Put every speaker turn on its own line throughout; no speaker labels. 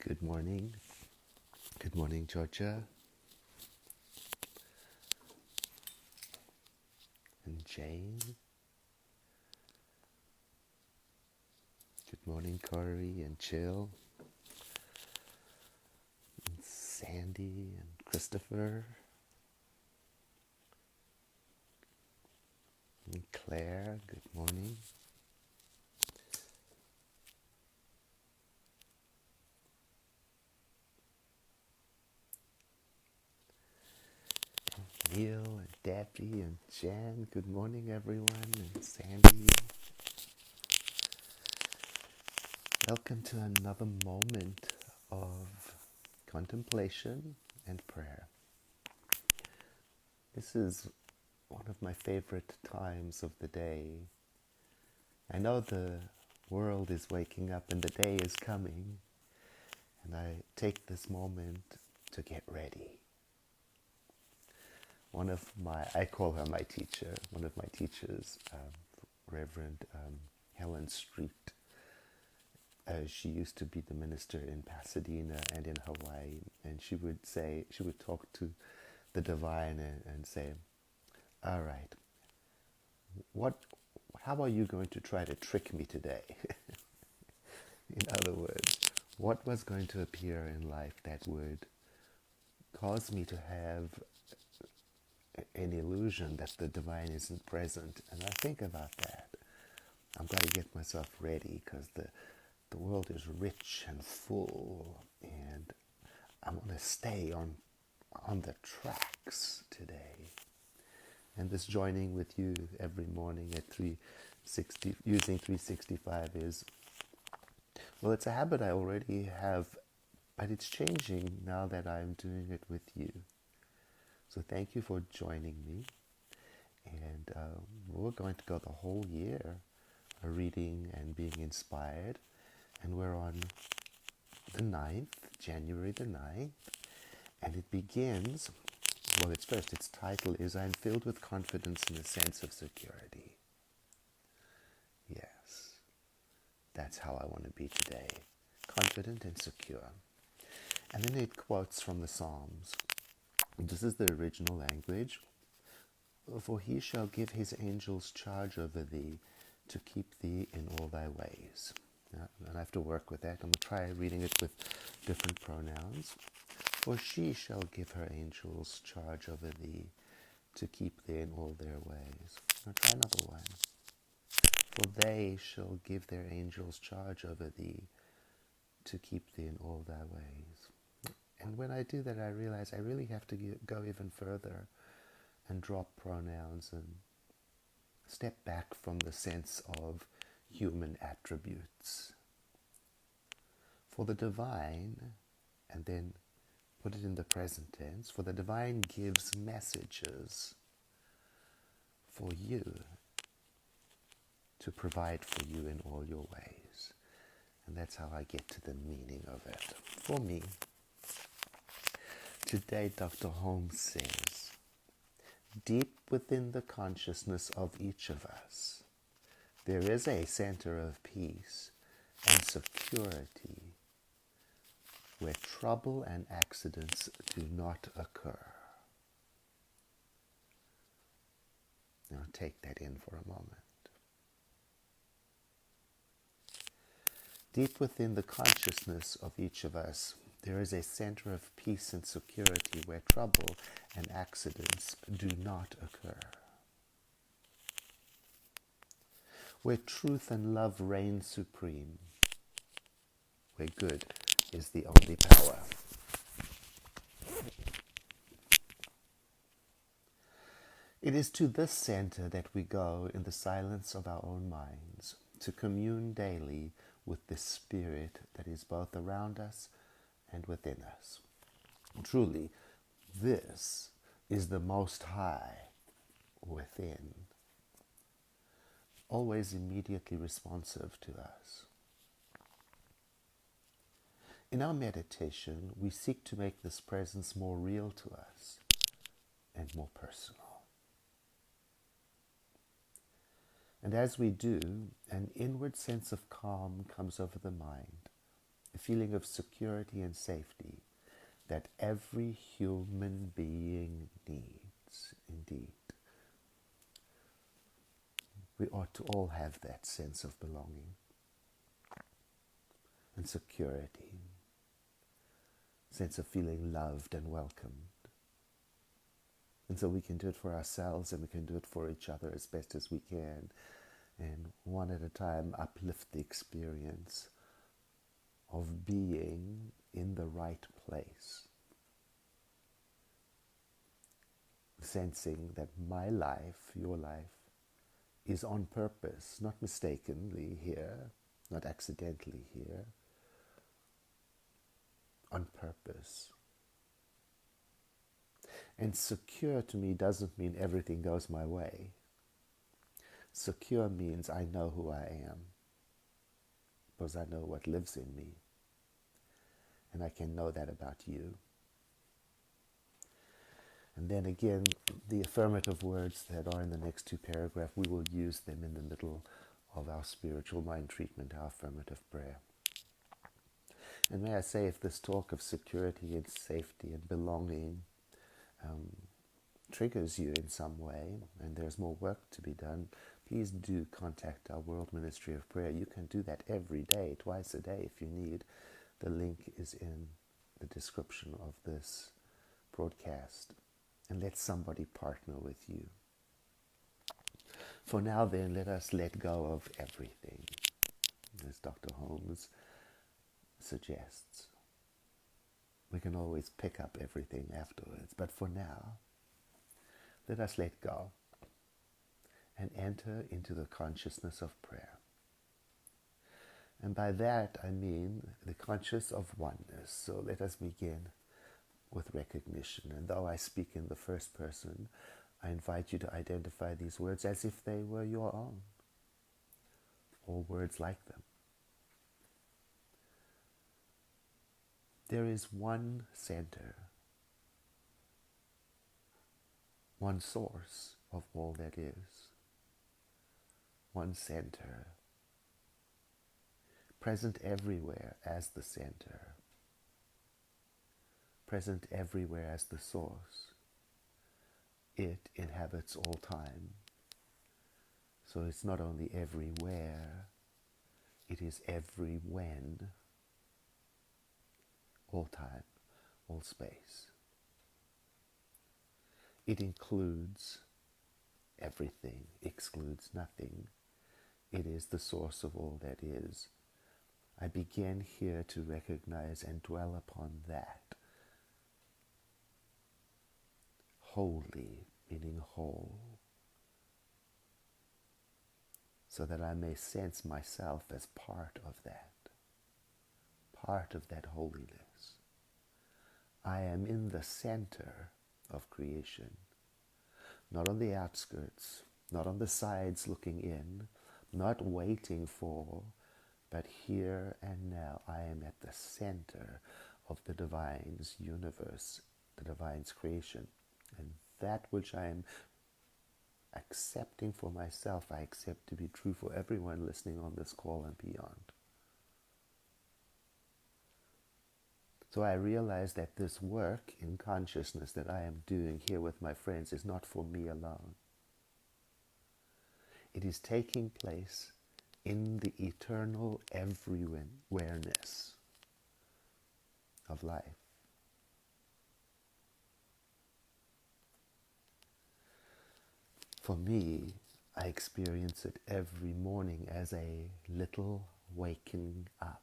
Good morning. Good morning, Georgia and Jane. Good morning, Corey and Chill and Sandy and Christopher and Claire. Good morning. Neil and Debbie and Jan. Good morning, everyone. And Sandy. Welcome to another moment of contemplation and prayer. This is one of my favorite times of the day. I know the world is waking up and the day is coming, and I take this moment to get ready. I call her my teacher, one of my teachers, Reverend Helen Street. She used to be the minister in Pasadena and in Hawaii, and she would talk to the divine and say, all right, how are you going to try to trick me today? In other words, what was going to appear in life that would cause me to have an illusion that the divine isn't present? And I think about that. I'm going to get myself ready because the world is rich and full, and I want to stay on the tracks today. And this joining with you every morning at 360, using 365 is, well, it's a habit I already have, but it's changing now that I'm doing it with you. So thank you for joining me. And we're going to go the whole year reading and being inspired. And we're on the 9th, January the 9th. And it begins, its title is, I'm filled with confidence and a sense of security. Yes, that's how I want to be today, confident and secure. And then it quotes from the Psalms. This is the original language. For he shall give his angels charge over thee to keep thee in all thy ways. And I have to work with that. I'm going to try reading it with different pronouns. For she shall give her angels charge over thee to keep thee in all their ways. I'll try another one. For they shall give their angels charge over thee to keep thee in all thy ways. And when I do that, I realize I really have to go even further and drop pronouns and step back from the sense of human attributes. For the divine, and then put it in the present tense, for the divine gives messages for you to provide for you in all your ways. And that's how I get to the meaning of it. For me, today Dr. Holmes says, deep within the consciousness of each of us, there is a center of peace and security where trouble and accidents do not occur. Now take that in for a moment. Deep within the consciousness of each of us, there is a center of peace and security where trouble and accidents do not occur. Where truth and love reign supreme. Where good is the only power. It is to this center that we go in the silence of our own minds to commune daily with the Spirit that is both around us and within us. Truly, this is the Most High within, always immediately responsive to us. In our meditation, we seek to make this presence more real to us and more personal. And as we do, an inward sense of calm comes over the mind, a feeling of security and safety that every human being needs, indeed. We ought to all have that sense of belonging and security, sense of feeling loved and welcomed. And so we can do it for ourselves and we can do it for each other as best as we can. And one at a time uplift the experience of being in the right place. Sensing that my life, your life, is on purpose, not mistakenly here, not accidentally here, on purpose. And secure to me doesn't mean everything goes my way. Secure means I know who I am, because I know what lives in me, and I can know that about you. And then again, the affirmative words that are in the next two paragraphs, we will use them in the middle of our spiritual mind treatment, our affirmative prayer. And may I say, if this talk of security and safety and belonging triggers you in some way, and there's more work to be done, please do contact our World Ministry of Prayer. You can do that every day, twice a day if you need. The link is in the description of this broadcast. And let somebody partner with you. For now then, let us let go of everything, as Dr. Holmes suggests. We can always pick up everything afterwards, but for now, let us let go and enter into the consciousness of prayer. And by that I mean the conscious of oneness. So let us begin with recognition. And though I speak in the first person, I invite you to identify these words as if they were your own, or words like them. There is one center, one source of all that is, one center, present everywhere as the center, present everywhere as the source. It inhabits all time. So it's not only everywhere, it is every when, all time, all space. It includes everything, excludes nothing. It is the source of all that is. I begin here to recognize and dwell upon that. Wholly, meaning whole, so that I may sense myself as part of that holiness. I am in the center of creation, not on the outskirts, not on the sides looking in, not waiting for, but here and now I am at the center of the divine's universe, the divine's creation. And that which I am accepting for myself, I accept to be true for everyone listening on this call and beyond. So I realize that this work in consciousness that I am doing here with my friends is not for me alone. It is taking place in the eternal everywhereness of life. For me, I experience it every morning as a little waking up.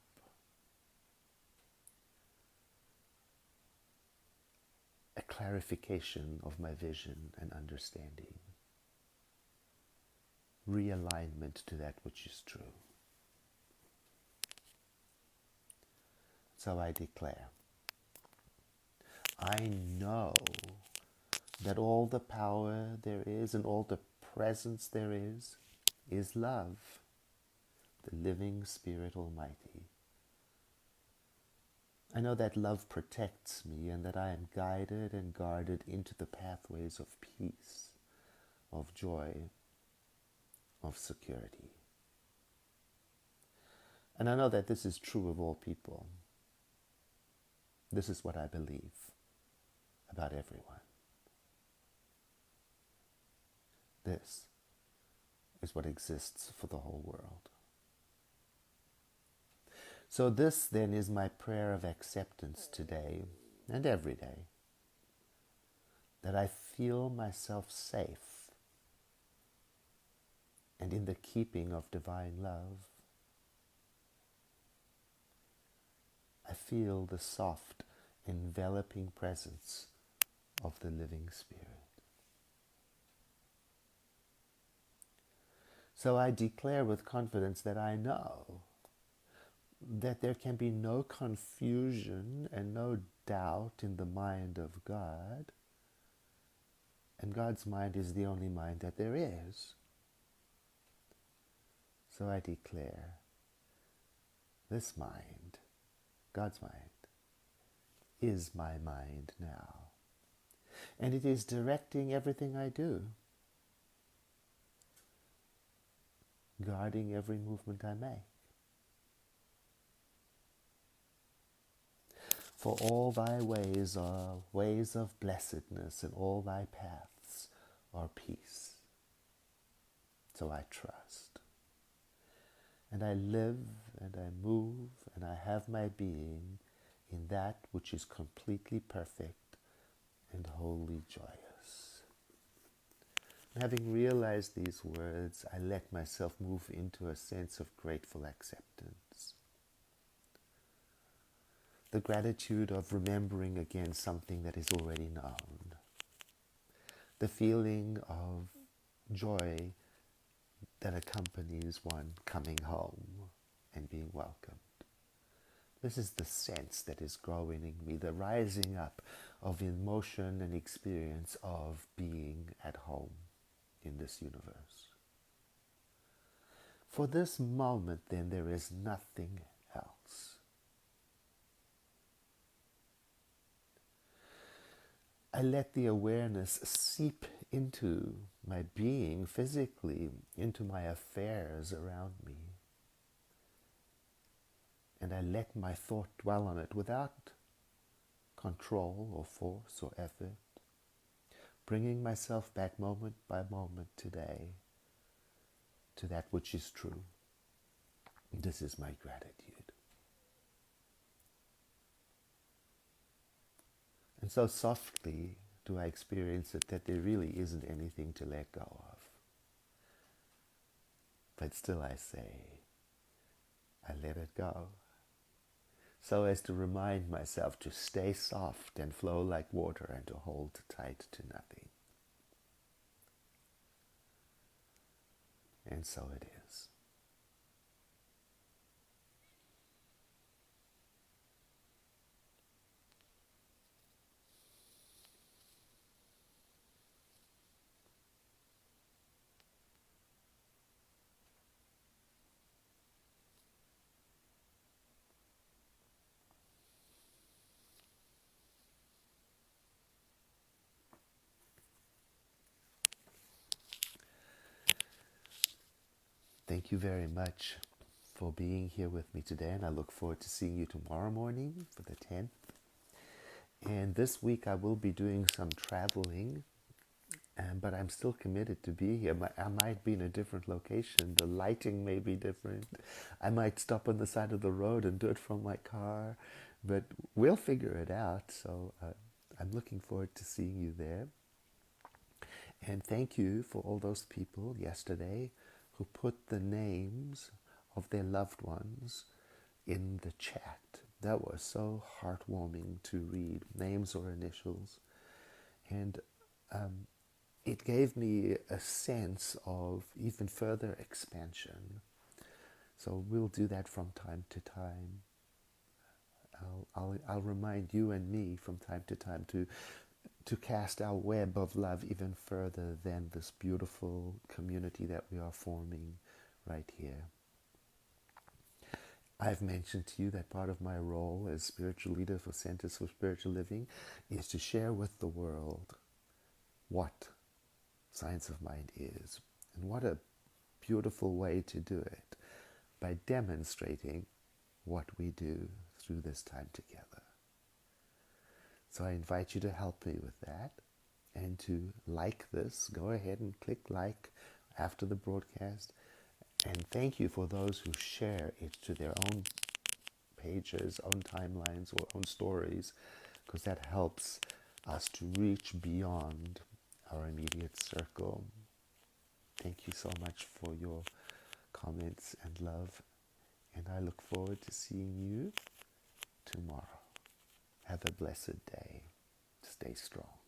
A clarification of my vision and understanding. Realignment to that which is true. So I declare, I know that all the power there is and all the presence there is love, the living Spirit Almighty. I know that love protects me and that I am guided and guarded into the pathways of peace, of joy, of security. And I know that this is true of all people. This is what I believe about everyone. This is what exists for the whole world. So this then is my prayer of acceptance today and every day, that I feel myself safe and in the keeping of divine love. I feel the soft, enveloping presence of the living Spirit. So I declare with confidence that I know that there can be no confusion and no doubt in the mind of God, and God's mind is the only mind that there is. So I declare this mind, God's mind, is my mind now, and it is directing everything I do, guarding every movement I make. For all thy ways are ways of blessedness, and all thy paths are peace. So I trust. And I live, and I move, and I have my being in that which is completely perfect and wholly joyous. And having realized these words, I let myself move into a sense of grateful acceptance. The gratitude of remembering again something that is already known. The feeling of joy that accompanies one coming home and being welcomed. This is the sense that is growing in me, the rising up of emotion and experience of being at home in this universe. For this moment, then, there is nothing else. I let the awareness seep into my being physically, into my affairs around me. And I let my thought dwell on it without control or force or effort, bringing myself back moment by moment today to that which is true. This is my gratitude. And so softly do I experience it that there really isn't anything to let go of. But still I say, I let it go, so as to remind myself to stay soft and flow like water and to hold tight to nothing. And so it is. Thank you very much for being here with me today, and I look forward to seeing you tomorrow morning for the 10th. And this week I will be doing some traveling, but I'm still committed to be here. I might be in a different location. The lighting may be different. I might stop on the side of the road and do it from my car, but we'll figure it out. So I'm looking forward to seeing you there. And thank you for all those people yesterday who put the names of their loved ones in the chat. That was so heartwarming to read, names or initials. And it gave me a sense of even further expansion. So we'll do that from time to time. I'll remind you and me from time to time to cast our web of love even further than this beautiful community that we are forming right here. I've mentioned to you that part of my role as spiritual leader for Centers for Spiritual Living is to share with the world what Science of Mind is, and what a beautiful way to do it, by demonstrating what we do through this time together. So I invite you to help me with that and to like this. Go ahead and click like after the broadcast. And thank you for those who share it to their own pages, own timelines, or own stories, because that helps us to reach beyond our immediate circle. Thank you so much for your comments and love, and I look forward to seeing you tomorrow. Have a blessed day. Stay strong.